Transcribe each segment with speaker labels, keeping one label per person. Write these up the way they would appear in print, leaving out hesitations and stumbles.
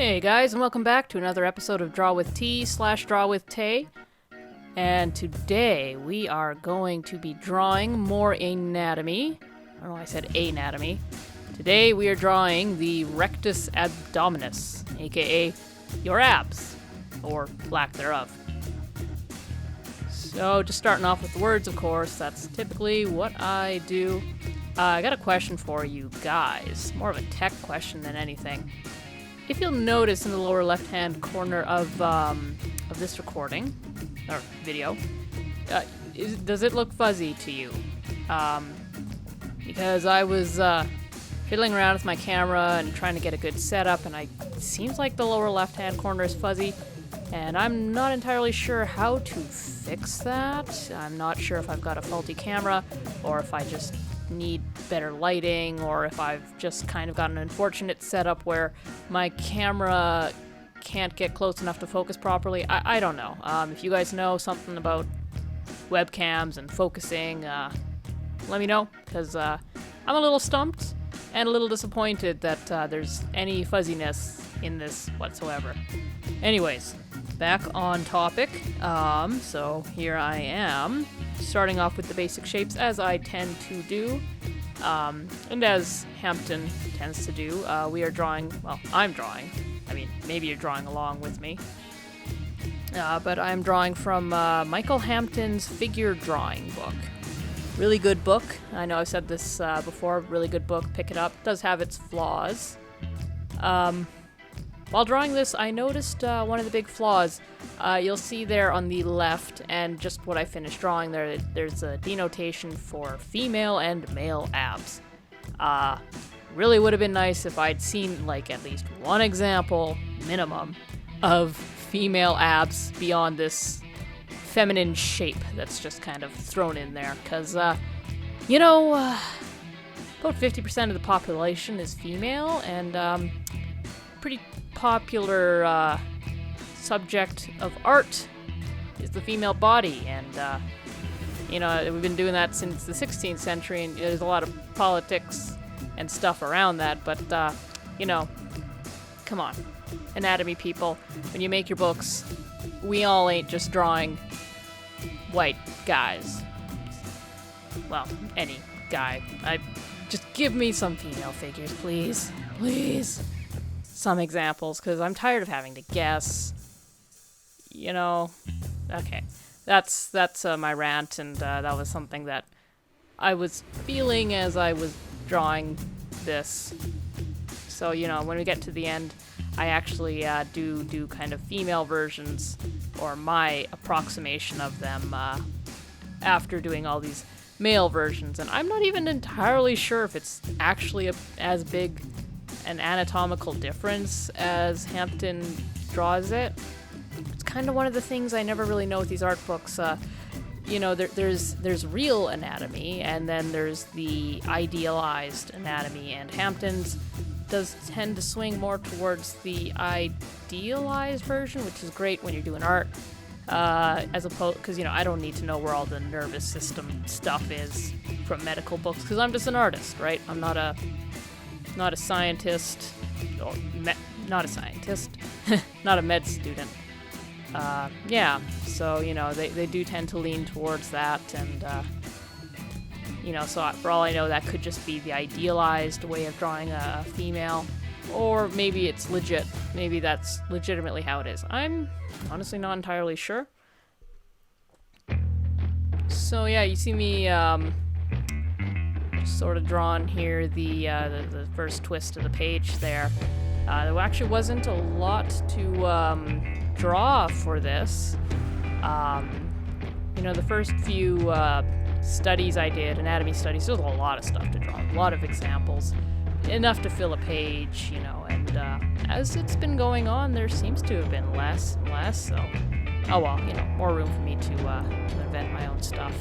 Speaker 1: Hey guys, and welcome back to another episode of Draw with T / Draw with Tay. And today we are going to be drawing more anatomy. I don't know why I said anatomy. Today we are drawing the Rectus Abdominis, aka your abs, or lack thereof. So just starting off with the words, of course, that's typically what I do. I got a question for you guys, more of a tech question than anything. If you'll notice in the lower left-hand corner of this recording, or video, does it look fuzzy to you? Because I was fiddling around with my camera and trying to get a good setup, and it seems like the lower left-hand corner is fuzzy, and I'm not entirely sure how to fix that. I'm not sure if I've got a faulty camera, or if I just need better lighting, or if I've just kind of got an unfortunate setup where my camera can't get close enough to focus properly. I don't know. If you guys know something about webcams and focusing, let me know, because I'm a little stumped and a little disappointed that there's any fuzziness in this whatsoever. Anyways, back on topic. So here I am, starting off with the basic shapes, as I tend to do, and as Hampton tends to do. We are drawing, well, I'm drawing. I mean, maybe you're drawing along with me. But I'm drawing from Michael Hampton's figure drawing book. Really good book. I know I've said this before, really good book. Pick it up. It does have its flaws. While drawing this, I noticed one of the big flaws. You'll see there on the left, and just what I finished drawing there, there's a denotation for female and male abs. Really would have been nice if I'd seen, like, at least one example, minimum, of female abs beyond this feminine shape that's just kind of thrown in there. Because, about 50% of the population is female, and pretty popular subject of art is the female body, and we've been doing that since the 16th century, and there's a lot of politics and stuff around that, but come on, anatomy people, when you make your books, we all ain't just drawing white guys. Well, any guy. Just give me some female figures, please. Some examples, because I'm tired of having to guess. Okay. That's my rant, and that was something that I was feeling as I was drawing this. So, when we get to the end, I actually do kind of female versions, or my approximation of them, after doing all these male versions. And I'm not even entirely sure if it's actually as big an anatomical difference as Hampton draws it. It's kind of one of the things I never really know with these art books. There's real anatomy, and then there's the idealized anatomy, and Hampton's does tend to swing more towards the idealized version, which is great when you're doing art, as opposed, because I don't need to know where all the nervous system stuff is from medical books, because I'm just an artist, right? I'm not a scientist, or not a med student. So, they do tend to lean towards that, and, so for all I know, that could just be the idealized way of drawing a female, or maybe it's legit. Maybe that's legitimately how it is. I'm honestly not entirely sure. So, yeah, you see me, sort of drawn here the first twist of the page there. There actually wasn't a lot to draw for this. The first few studies I did, anatomy studies, there's a lot of stuff to draw, a lot of examples, enough to fill a page, and as it's been going on, there seems to have been less and less, so, more room for me to invent my own stuff.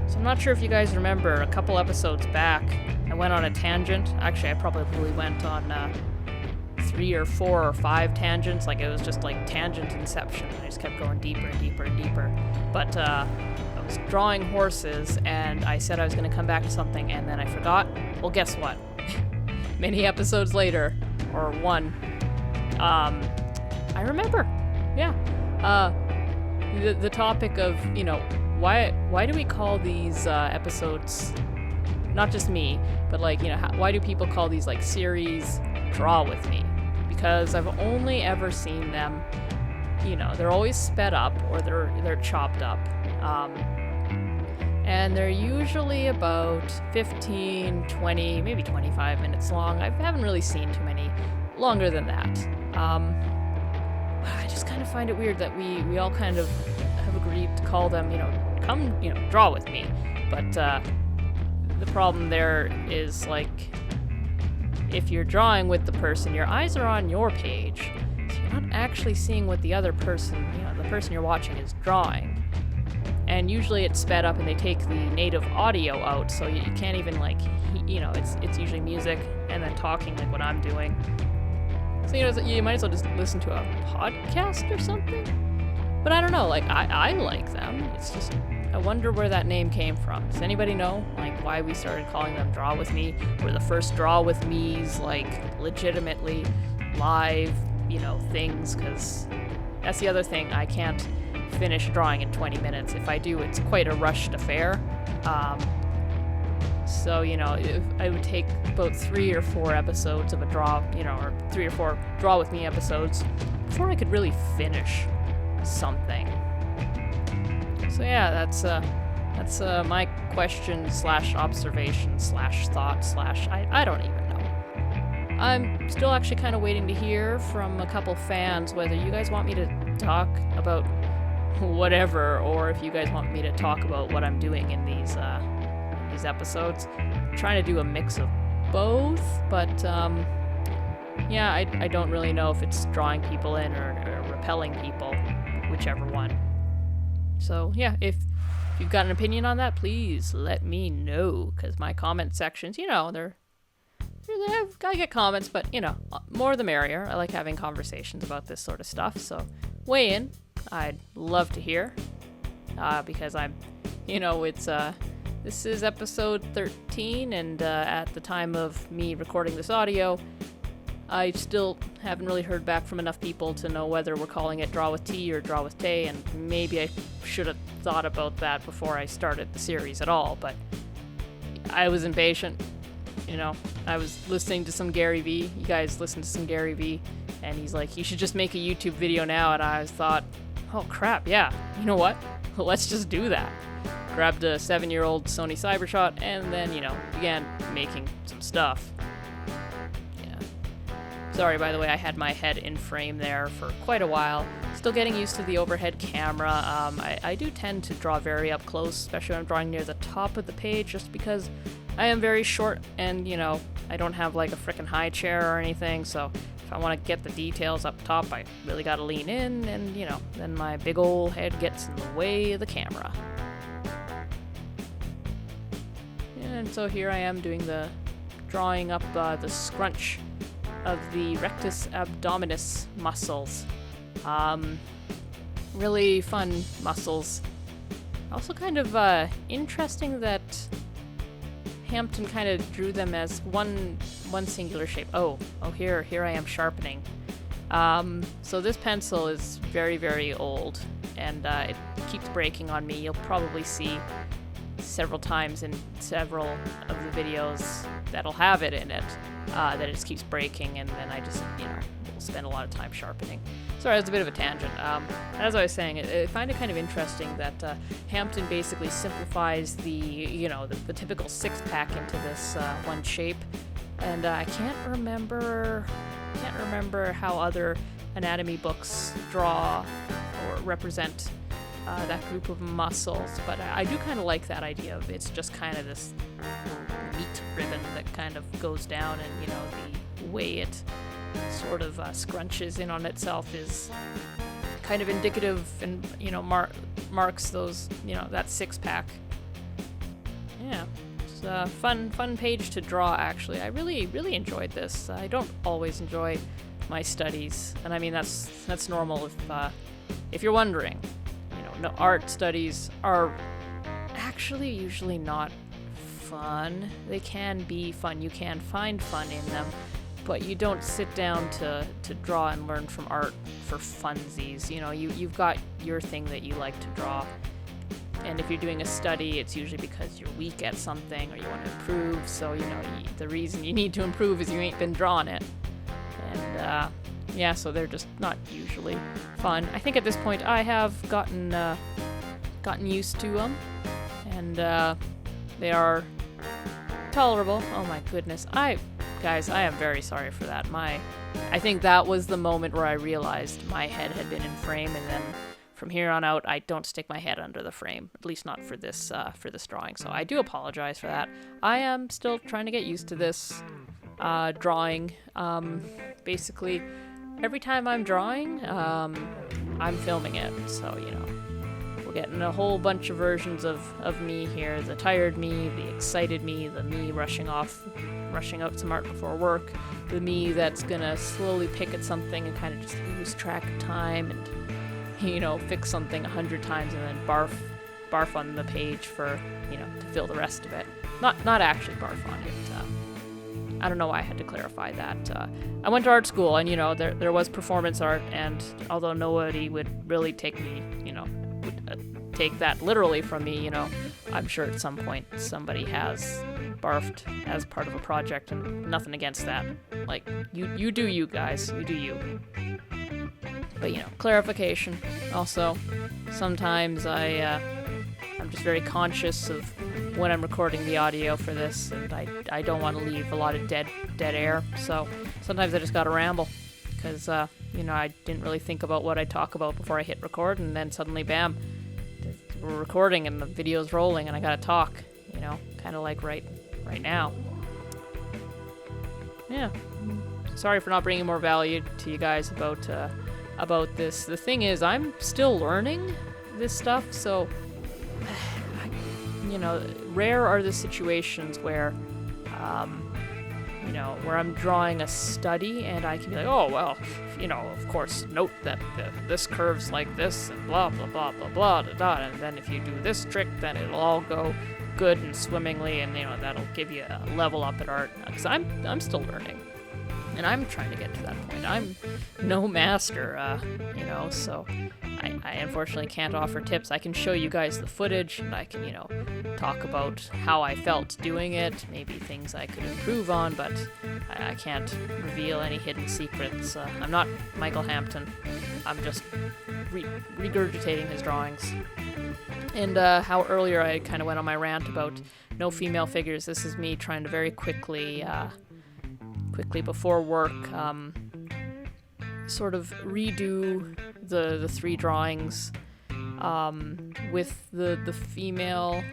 Speaker 1: So I'm not sure if you guys remember, a couple episodes back, I went on a tangent. Actually, I probably went on 3 or 4 or 5 tangents. Like, it was just like tangent inception. I just kept going deeper and deeper and deeper. But I was drawing horses, and I said I was going to come back to something, and then I forgot. Well, guess what? Many episodes later, or one I remember. Yeah. The topic of, why do we call these episodes, not just me, but like, why do people call these like series Draw With Me? Because I've only ever seen them, they're always sped up or they're chopped up. And they're usually about 15, 20, maybe 25 minutes long. I haven't really seen too many longer than that. I just kind of find it weird that we all kind of have agreed to call them, come, draw with me. But the problem there is, like, if you're drawing with the person, your eyes are on your page, so you're not actually seeing what the other person, the person you're watching is drawing. And usually it's sped up and they take the native audio out, so you can't even, like, it's usually music and then talking like what I'm doing. So, you might as well just listen to a podcast or something. But I don't know, like, I like them. It's just, I wonder where that name came from. Does anybody know, like, why we started calling them Draw With Me? Were the first Draw With Me's, like, legitimately live, things? Because that's the other thing, I can't finish drawing in 20 minutes. If I do, it's quite a rushed affair. So, if I would take about 3 or 4 episodes of a draw, or 3 or 4 Draw With Me episodes before I could really finish something. So yeah, that's my question / observation / thought / I don't even know. I'm still actually kind of waiting to hear from a couple fans whether you guys want me to talk about whatever, or if you guys want me to talk about what I'm doing in these episodes. I'm trying to do a mix of both, but yeah, I don't really know if it's drawing people in or repelling people, whichever one. So yeah, if you've got an opinion on that, please let me know, because my comment sections, I get comments, but more the merrier. I like having conversations about this sort of stuff, so weigh in. I'd love to hear, because I'm, this is episode 13, and at the time of me recording this audio, I still haven't really heard back from enough people to know whether we're calling it Draw With T or Draw With Tay, and maybe I should have thought about that before I started the series at all, but I was impatient. I was listening to some Gary Vee. You guys listen to some Gary Vee, and he's like, you should just make a YouTube video now, and I thought, oh crap, yeah, you know what? Let's just do that. Grabbed a 7-year-old Sony Cybershot and then, began making some stuff. Yeah. Sorry, by the way, I had my head in frame there for quite a while. Still getting used to the overhead camera. I do tend to draw very up close, especially when I'm drawing near the top of the page, just because I am very short and, I don't have like a frickin' high chair or anything, so if I want to get the details up top, I really gotta lean in, and, then my big ol' head gets in the way of the camera. And so here I am drawing up the scrunch of the Rectus Abdominis muscles. Really fun muscles. Also kind of interesting that Hampton kind of drew them as one singular shape. Oh, here I am sharpening. So this pencil is very, very old, and it keeps breaking on me. You'll probably see several times in several of the videos that'll have it in it, that it just keeps breaking, and then I just, will spend a lot of time sharpening. Sorry, that's a bit of a tangent. As I was saying, I find it kind of interesting that Hampton basically simplifies the typical six-pack into this one shape, and I can't remember how other anatomy books draw or represent that group of muscles, but I do kind of like that idea of it's just kind of this meat ribbon that kind of goes down, and the way it sort of scrunches in on itself is kind of indicative, and marks those that six-pack. Yeah, it's a fun page to draw. Actually, I really enjoyed this. I don't always enjoy my studies, and I mean that's normal if you're wondering. Art studies are actually usually not fun. They can be fun. You can find fun in them, but you don't sit down to draw and learn from art for funsies. You know, you've got your thing that you like to draw. And if you're doing a study, it's usually because you're weak at something or you want to improve. So, you know, the reason you need to improve is you ain't been drawing it. And, yeah, so they're just not usually fun. I think at this point I have gotten used to them. And, they are tolerable. Oh my goodness. Guys, I am very sorry for that. I think that was the moment where I realized my head had been in frame, and then from here on out, I don't stick my head under the frame, at least not for this drawing. So I do apologize for that. I am still trying to get used to this drawing. Basically, every time I'm drawing, I'm filming it. So, you know, we're getting a whole bunch of versions of me here. The tired me, the excited me, the me rushing out some art before work, the me that's gonna slowly pick at something and kind of just lose track of time and, you know, fix something 100 times and then barf on the page for, you know, to fill the rest of it. Not actually barf on it. I don't know why I had to clarify that. I went to art school, and, you know, there was performance art, and although nobody would really take that literally from me, you know, I'm sure at some point somebody has barfed as part of a project, and nothing against that. Like, you do you, guys. You do you. But, you know, clarification. Also, sometimes I'm just very conscious of when I'm recording the audio for this, and I don't want to leave a lot of dead air. So sometimes I just gotta ramble, because you know, I didn't really think about what I'd talk about before I hit record, and then suddenly, bam, we're recording and the video's rolling, and I gotta talk. You know, kind of like right now. Yeah. Sorry for not bringing more value to you guys about this. The thing is, I'm still learning this stuff, so, you know, rare are the situations where, you know, where I'm drawing a study and I can be like, oh, well, you know, of course, note that this curve's like this and blah, blah, blah, blah, blah, da, da, and then if you do this trick, then it'll all go good and swimmingly, and, you know, that'll give you a level up at art, because I'm still learning. And I'm trying to get to that point. I'm no master, you know, so I unfortunately can't offer tips. I can show you guys the footage, and I can, you know, talk about how I felt doing it, maybe things I could improve on, but I can't reveal any hidden secrets. I'm not Michael Hampton. I'm just regurgitating his drawings. And how earlier I kind of went on my rant about no female figures. This is me trying to very quickly before work, sort of redo the three drawings with the female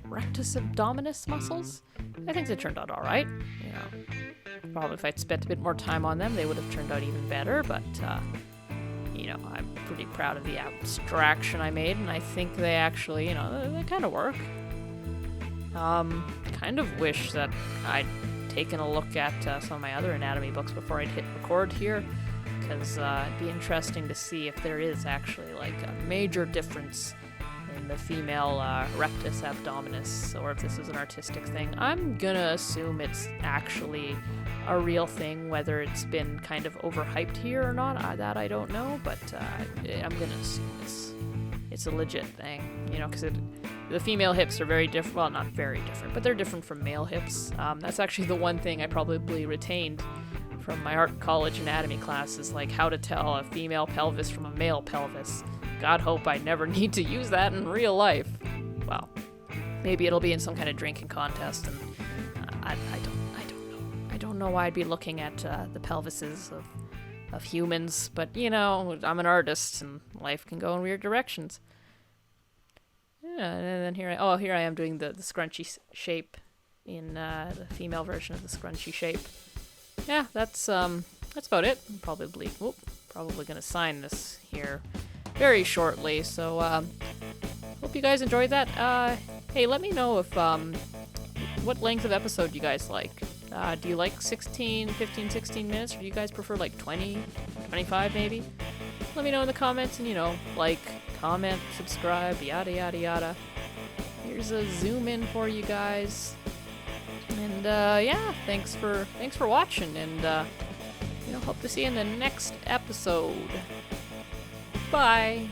Speaker 1: rectus abdominis muscles. I think they turned out all right. You know, probably if I'd spent a bit more time on them, they would have turned out even better. But you know, I'm pretty proud of the abstraction I made, and I think they actually, you know, they kind of work. Kind of wish that I'd taken a look at some of my other anatomy books before I'd hit record here, because it'd be interesting to see if there is actually like a major difference in the female rectus abdominis, or if this is an artistic thing. I'm gonna assume it's actually a real thing. Whether it's been kind of overhyped here or not, that I don't know, but I'm gonna assume it's a legit thing, you know, because the female hips are very different. Well, not very different, but they're different from male hips. That's actually the one thing I probably retained from my art college anatomy classes, like how to tell a female pelvis from a male pelvis. God hope I never need to use that in real life. Well, maybe it'll be in some kind of drinking contest, and I don't know. I don't know why I'd be looking at the pelvises of humans, but, you know, I'm an artist, and life can go in weird directions. Yeah, and then here I am doing the scrunchy shape in the female version of the scrunchy shape. Yeah, that's about it. I'm probably gonna sign this here very shortly. So hope you guys enjoyed that. Hey, let me know if what length of episode you guys like. Do you like 16 minutes, or do you guys prefer like 20, 25 maybe? Let me know in the comments, and, you know, like, comment, subscribe, yada yada yada. Here's a zoom in for you guys. And yeah, thanks for watching, and hope to see you in the next episode. Bye.